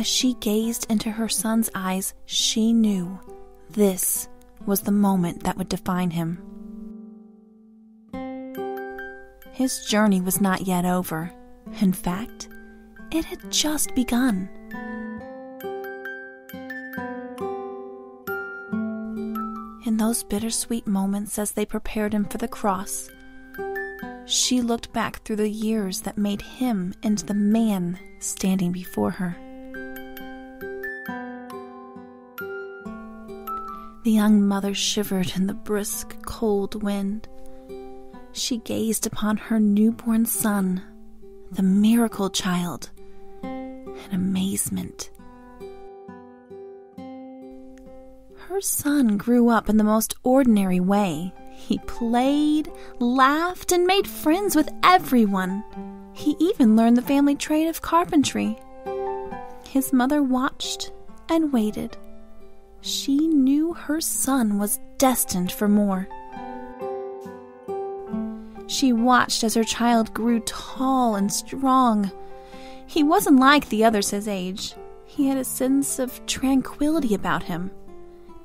As she gazed into her son's eyes, she knew this was the moment that would define him. His journey was not yet over. In fact, it had just begun. In those bittersweet moments as they prepared him for the cross, she looked back through the years that made him into the man standing before her. The young mother shivered in the brisk, cold wind. She gazed upon her newborn son, the miracle child, in amazement. Her son grew up in the most ordinary way. He played, laughed, and made friends with everyone. He even learned the family trade of carpentry. His mother watched and waited. She knew her son was destined for more. She watched as her child grew tall and strong. He wasn't like the others his age. He had a sense of tranquility about him.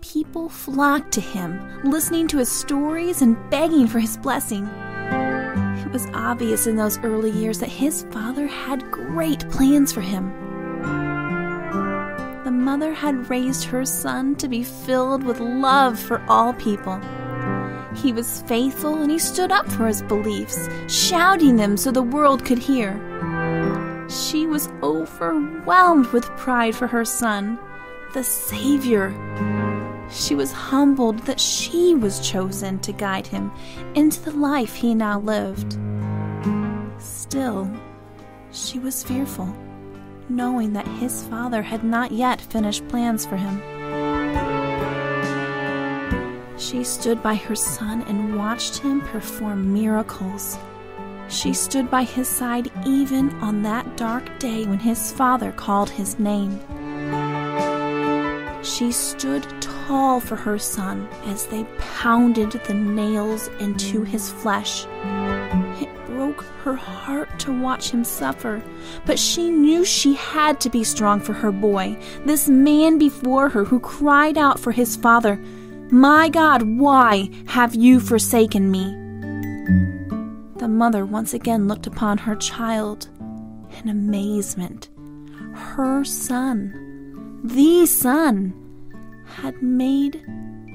People flocked to him, listening to his stories and begging for his blessing. It was obvious in those early years that his father had great plans for him. The mother had raised her son to be filled with love for all people. He was faithful and he stood up for his beliefs, shouting them so the world could hear. She was overwhelmed with pride for her son, the Savior. She was humbled that she was chosen to guide him into the life he now lived. Still, she was fearful, knowing that his father had not yet finished plans for him. She stood by her son and watched him perform miracles. She stood by his side even on that dark day when his father called his name. She stood tall for her son as they pounded the nails into his flesh. It broke her heart to watch him suffer, but she knew she had to be strong for her boy, this man before her who cried out for his father, "My God, why have you forsaken me?" The mother once again looked upon her child in amazement. Her son, the son, had made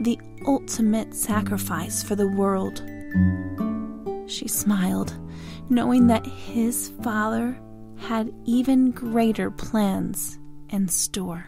the ultimate sacrifice for the world. She smiled, knowing that his father had even greater plans in store.